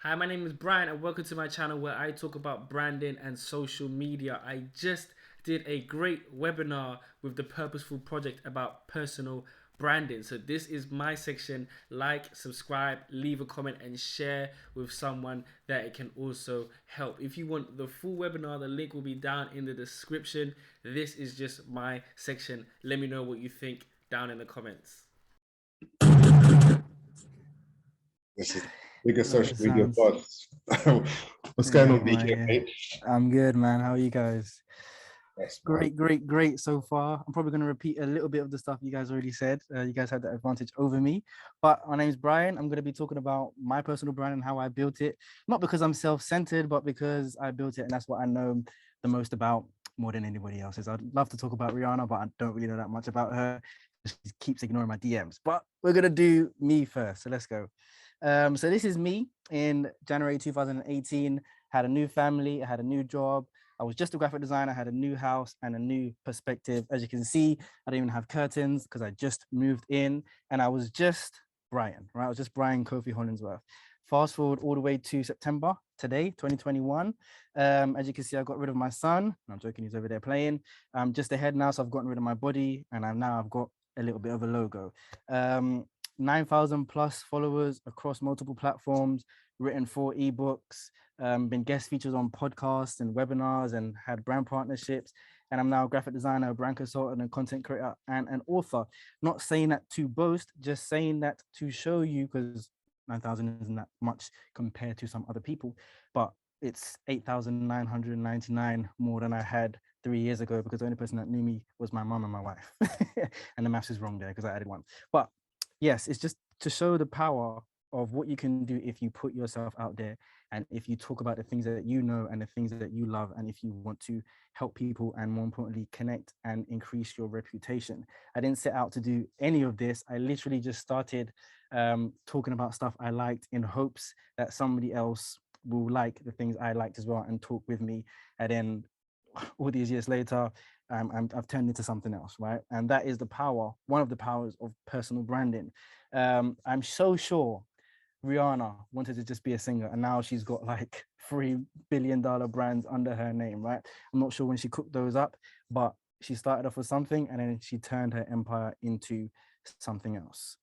Hi, my name is Brian, and welcome to my channel where I talk about branding and social media. I just did a great webinar with the Purposeful Project about personal branding. So, this is my section. Like, subscribe, leave a comment, and share with someone that it can also help. If you want the full webinar, the link will be down in the description. This is just my section. Let me know what you think down in the comments. This is the biggest Oh, social it media sounds boss. What's going yeah, on, man. BK, Yeah, mate? I'm good, man. How are you guys? Yes, man. Great so far. I'm probably going to repeat a little bit of the stuff you guys already said. You guys had the advantage over me. But my name's Brian. I'm going to be talking about my personal brand and how I built it. Not because I'm self-centered, but because I built it, and that's what I know the most about more than anybody else's. I'd love to talk about Rihanna, but I don't really know that much about her. She keeps ignoring my DMs. But we're going to do me first. So let's go. So this is me in January 2018. Had a new family, I had a new job. I was just a graphic designer, I had a new house and a new perspective. As you can see, I didn't even have curtains because I just moved in, and I was just Brian, right? I was just Brian Kofi Hollingsworth. Fast forward all the way to September today, 2021. As you can see, I got rid of my son. I'm joking, he's over there playing. I'm just ahead now, so I've gotten rid of my body, and I've got a little bit of a logo. 9,000 plus followers across multiple platforms, written 4 ebooks, been guest features on podcasts and webinars, and had brand partnerships. And I'm now a graphic designer, a brand consultant, and content creator, and an author. Not saying that to boast, just saying that to show you, because 9,000 isn't that much compared to some other people, but it's 8,999 more than I had 3 years ago, because the only person that knew me was my mom and my wife. And the maths is wrong there because I added one. But yes, it's just to show the power of what you can do if you put yourself out there, and if you talk about the things that you know and the things that you love, and if you want to help people, and more importantly, connect and increase your reputation. I didn't set out to do any of this. I literally just started talking about stuff I liked in hopes that somebody else will like the things I liked as well and talk with me. And then all these years later, I've turned into something else, right? And that is the power, one of the powers of personal branding. I'm so sure Rihanna wanted to just be a singer, and now she's got like $3 billion brands under her name, right? I'm not sure when she cooked those up, but she started off with something and then she turned her empire into something else.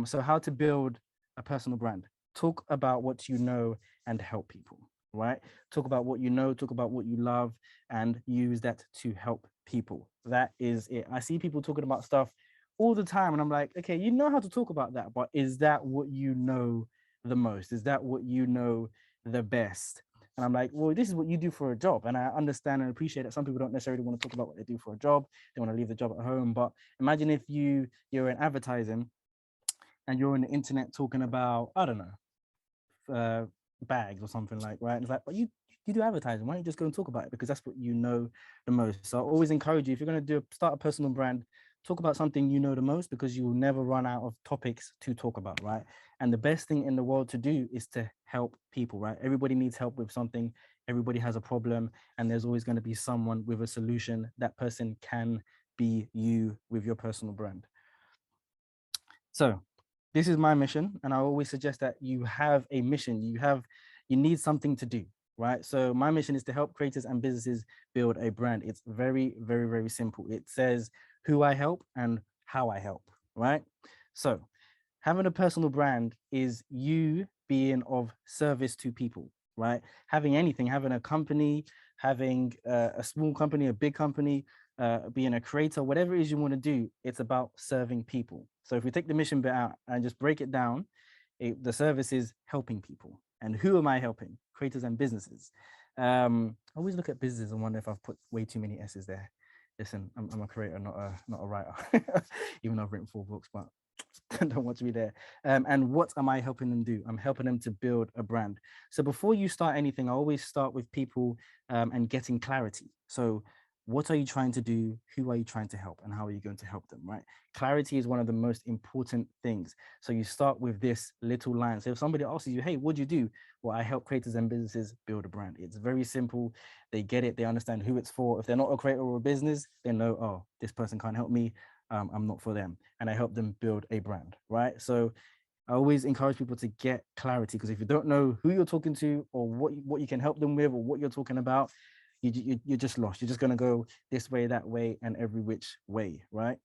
So how to build a personal brand? Talk about what you know and help people, right? Talk about what you know, talk about what you love, and use that to help people. That is it. I see people talking about stuff all the time, and I'm like, okay, you know how to talk about that, but is that what you know the most? Is that what you know the best? And I'm like, well, this is what you do for a job. And I understand and appreciate that some people don't necessarily want to talk about what they do for a job. They want to leave the job at home. But imagine if you're in advertising and you're on the internet talking about, I don't know, bags or something, like, right? And it's like, but you do advertising. Why don't you just go and talk about it? Because that's what you know the most. So I always encourage you, if you're going to start a personal brand, talk about something you know the most, because you will never run out of topics to talk about, right? And the best thing in the world to do is to help people, right? Everybody needs help with something. Everybody has a problem, and there's always going to be someone with a solution. That person can be you with your personal brand. So this is my mission, and I always suggest that you have a mission. You need something to do, right? So my mission is to help creators and businesses build a brand. It's very simple. It says who I help and how I help, right? So having a personal brand is you being of service to people, right? Having anything, having a company, having a small company, a big company, being a creator, whatever it is you want to do, it's about serving people. So if we take the mission bit out and just break it down, the service is helping people. And who am I helping? Creators and businesses. I always look at businesses and wonder if I've put way too many S's there. Listen, I'm a creator, not a writer, even though I've written 4 books, but don't want to be there. And what am I helping them do? I'm helping them to build a brand. So before you start anything, I always start with people and getting clarity. So what are you trying to do? Who are you trying to help? And how are you going to help them, right? Clarity is one of the most important things. So you start with this little line. So if somebody asks you, hey, what do you do? Well, I help creators and businesses build a brand. It's very simple. They get it. They understand who it's for. If they're not a creator or a business, they know, oh, this person can't help me. I'm not for them. And I help them build a brand, right? So I always encourage people to get clarity, because if you don't know who you're talking to or what you can help them with or what you're talking about, you're just lost. You're just going to go this way, that way, and every which way, right?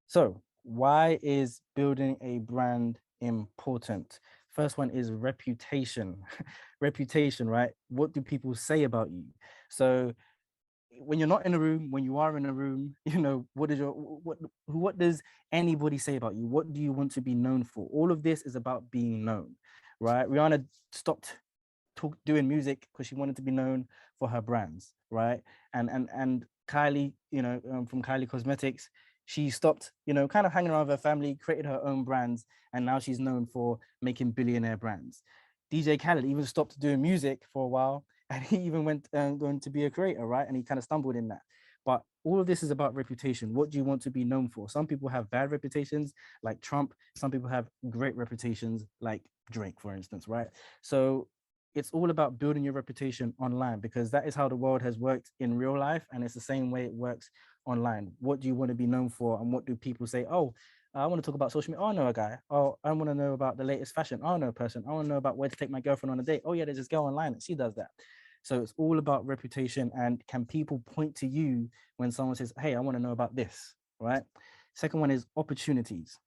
So why is building a brand important? First one is reputation. Reputation, right? What do people say about you? So when you're not in a room, when you are in a room, what is your what does anybody say about you? What do you want to be known for? All of this is about being known, right? Rihanna stopped doing music because she wanted to be known for her brands, right? And Kylie, from Kylie Cosmetics, she stopped, kind of hanging around with her family, created her own brands, and now she's known for making billionaire brands. DJ Khaled even stopped doing music for a while, and he even went going to be a creator, right? And he kind of stumbled in that. But all of this is about reputation. What do you want to be known for? Some people have bad reputations, like Trump. Some people have great reputations, like Drake, for instance, right? So it's all about building your reputation online, because that is how the world has worked in real life, and it's the same way it works online. What do you want to be known for, and what do people say? Oh, I want to talk about social media. Oh, I know a guy. Oh, I want to know about the latest fashion. Oh, I know a person. I want to know about where to take my girlfriend on a date. Oh yeah, there's this girl online and she does that. So it's all about reputation, and can people point to you when someone says, hey, I want to know about this, right? Second one is opportunities.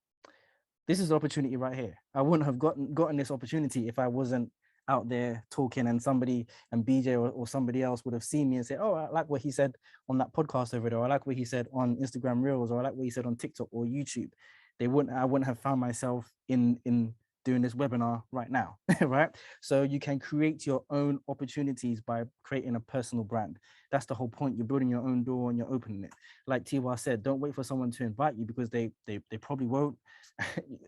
This is the opportunity right here. I wouldn't have gotten this opportunity if I wasn't out there talking, and somebody, and BJ or somebody else would have seen me and said, oh, I like what he said on that podcast over there, or I like what he said on Instagram Reels, or I like what he said on TikTok or YouTube. I wouldn't have found myself in doing this webinar right now. Right? So you can create your own opportunities by creating a personal brand. That's the whole point. You're building your own door and you're opening it. Like Tiwa said, don't wait for someone to invite you, because they probably won't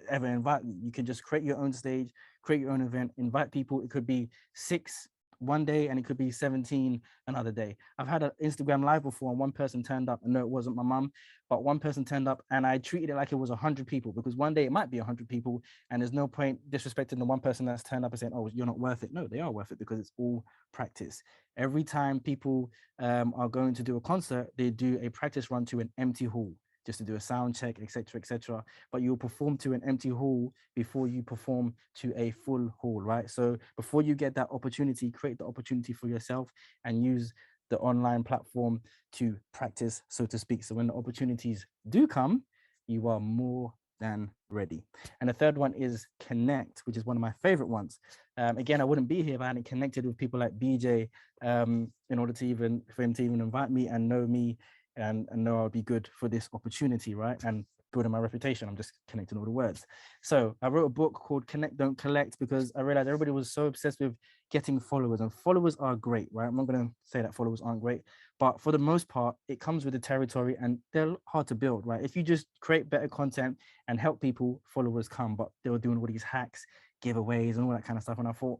ever invite you. You can just create your own stage, create your own event, invite people. It could be 6 one day and it could be 17 another day. I've had an Instagram live before and one person turned up, and no, it wasn't my mum, but one person turned up and I treated it like it was 100 people, because one day it might be 100 people, and there's no point disrespecting the one person that's turned up and saying, oh, you're not worth it. No, they are worth it, because it's all practice. Every time people are going to do a concert, they do a practice run to an empty hall, just to do a sound check, etc., etc. But you'll perform to an empty hall before you perform to a full hall, right? So before you get that opportunity, create the opportunity for yourself and use the online platform to practice, so to speak. So when the opportunities do come, you are more than ready. And the third one is connect, which is one of my favorite ones. Again, I wouldn't be here if I hadn't connected with people like BJ in order to for him to even invite me and know me, and know I'll be good for this opportunity, right? And building my reputation. I'm just connecting all the words. So I wrote a book called Connect, Don't Collect, because I realized everybody was so obsessed with getting followers, and followers are great, right? I'm not going to say that followers aren't great, but for the most part, it comes with the territory, and they're hard to build, right? If you just create better content and help people, followers come. But they were doing all these hacks, giveaways, and all that kind of stuff. And I thought,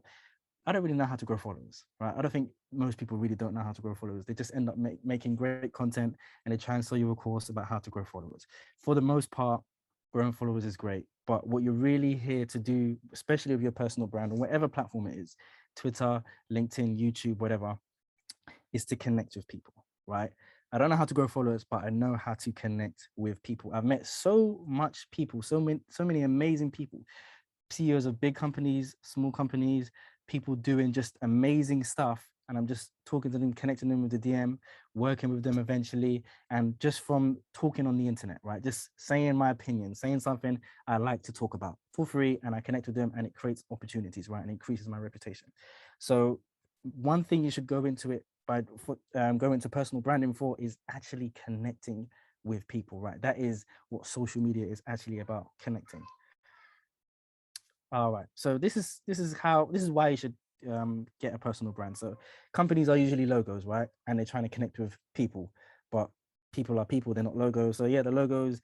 I don't really know how to grow followers, right? I don't think most people really don't know how to grow followers. They just end up making great content, and they try and sell you a course about how to grow followers. For the most part, growing followers is great. But what you're really here to do, especially with your personal brand or whatever platform it is, Twitter, LinkedIn, YouTube, whatever, is to connect with people, right? I don't know how to grow followers, but I know how to connect with people. I've met so much people, so many amazing people, CEOs of big companies, small companies, people doing just amazing stuff. And I'm just talking to them, connecting them with the DM, working with them eventually. And just from talking on the internet, right? Just saying my opinion, saying something I like to talk about for free, and I connect with them, and it creates opportunities, right? And increases my reputation. So one thing you should go into it go into personal branding for is actually connecting with people, right? That is what social media is actually about, connecting. All right. So this is why you should get a personal brand. So companies are usually logos, right? And they're trying to connect with people, but people are people, they're not logos. So yeah, the logos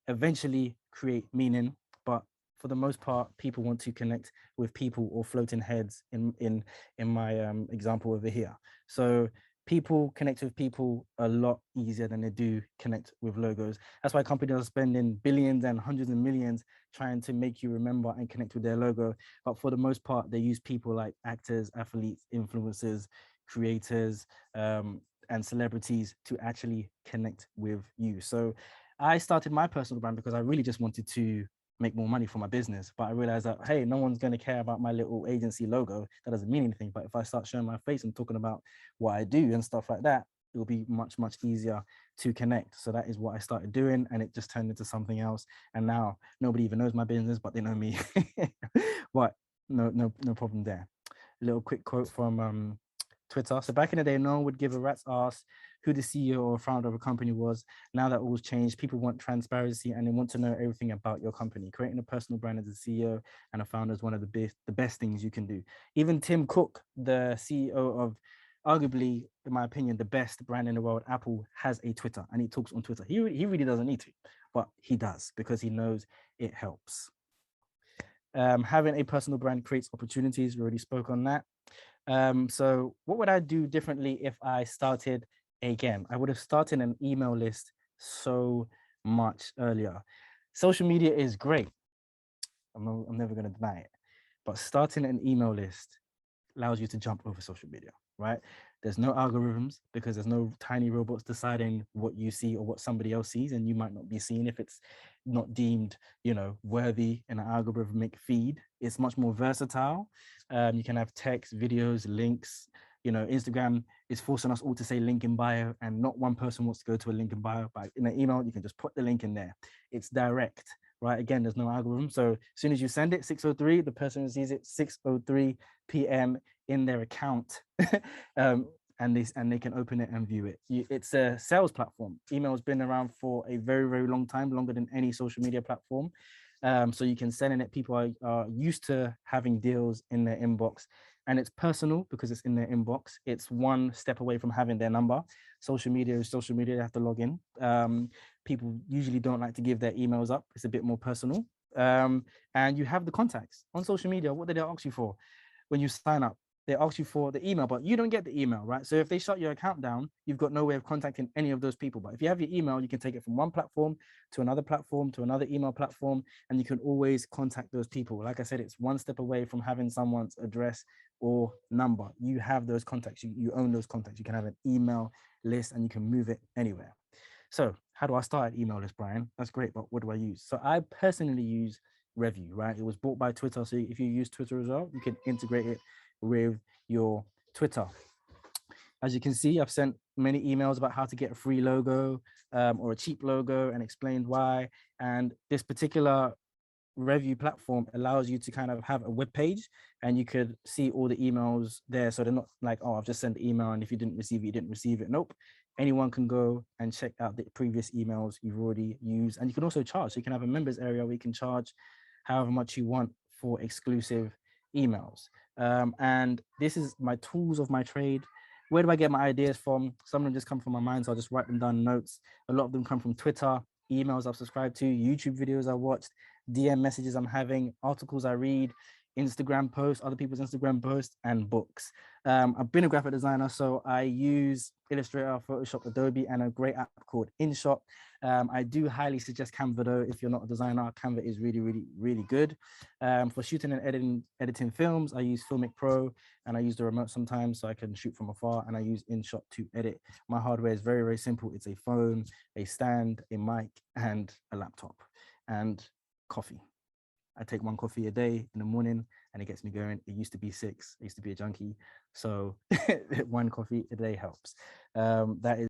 eventually create meaning, but for the most part, people want to connect with people or floating heads in my example over here. So people connect with people a lot easier than they do connect with logos. That's why companies are spending billions and hundreds of millions trying to make you remember and connect with their logo. But for the most part, they use people like actors, athletes, influencers, creators, and celebrities to actually connect with you. So I started my personal brand because I really just wanted to make more money for my business. But I realized that, hey, no one's going to care about my little agency logo. That doesn't mean anything. But if I start showing my face and talking about what I do and stuff like that, it will be much, much easier to connect. So that is what I started doing, and it just turned into something else. And now nobody even knows my business, but they know me. But no problem there. A little quick quote from Twitter. So back in the day, no one would give a rat's ass who the CEO or founder of a company was. Now that all's changed, people want transparency and they want to know everything about your company. Creating a personal brand as a CEO and a founder is one of the best things you can do. Even Tim Cook, the CEO of arguably, in my opinion, the best brand in the world, Apple, has a Twitter and he talks on Twitter. He really doesn't need to, but he does because he knows it helps. Having a personal brand creates opportunities. We already spoke on that. So what would I do differently if I started again? I would have started an email list so much earlier. Social media is great. I'm never going to deny it. But starting an email list allows you to jump over social media, right? There's no algorithms because there's no tiny robots deciding what you see or what somebody else sees, and you might not be seeing if it's not deemed, worthy in an algorithmic feed. It's much more versatile. You can have text, videos, links. Instagram is forcing us all to say link in bio, and not one person wants to go to a link in bio. But in an email, you can just put the link in there. It's direct, right? Again, there's no algorithm. So as soon as you send it, 6:03, the person receives it 6:03 p.m. in their account, and they can open it and view it. It's a sales platform. Email has been around for a very, very long time, longer than any social media platform. So you can send in it. People are used to having deals in their inbox, and it's personal because it's in their inbox. It's one step away from having their number. Social media is social media. They have to log in. People usually don't like to give their emails up. It's a bit more personal. And you have the contacts on social media. What do they ask you for when you sign up? They ask you for the email, but you don't get the email, right? So if they shut your account down, you've got no way of contacting any of those people. But if you have your email, you can take it from one platform to another email platform, and you can always contact those people. Like I said, it's one step away from having someone's address or number. You have those contacts. You own those contacts. You can have an email list and you can move it anywhere. So how do I start an email list, Brian? That's great, but what do I use? So I personally use Review, right? It was bought by Twitter. So if you use Twitter as well, you can integrate it with your Twitter. As you can see, I've sent many emails about how to get a free logo or a cheap logo and explained why. And this particular Review platform allows you to kind of have a web page and you could see all the emails there. So they're not like, oh, I've just sent the email and if you didn't receive it, you didn't receive it. Nope. Anyone can go and check out the previous emails you've already used. And you can also charge. So you can have a members area where you can charge however much you want for exclusive emails. And this is my tools of my trade. Where do I get my ideas from? Some of them just come from my mind, so I'll just write them down in notes. A lot of them come from Twitter, emails I've subscribed to, YouTube videos I watched, DM messages I'm having, articles I read, Instagram posts, other people's Instagram posts, and books. I've been a graphic designer, so I use Illustrator, Photoshop, Adobe, and a great app called InShot. I do highly suggest Canva though. If you're not a designer, Canva is really, really, really good. For shooting and editing films, I use Filmic Pro, and I use the remote sometimes so I can shoot from afar, and I use InShot to edit. My hardware is very, very simple. It's a phone, a stand, a mic, and a laptop, and coffee. I take one coffee a day in the morning and it gets me going. It used to be 6. I used to be a junkie. So one coffee a day helps. That is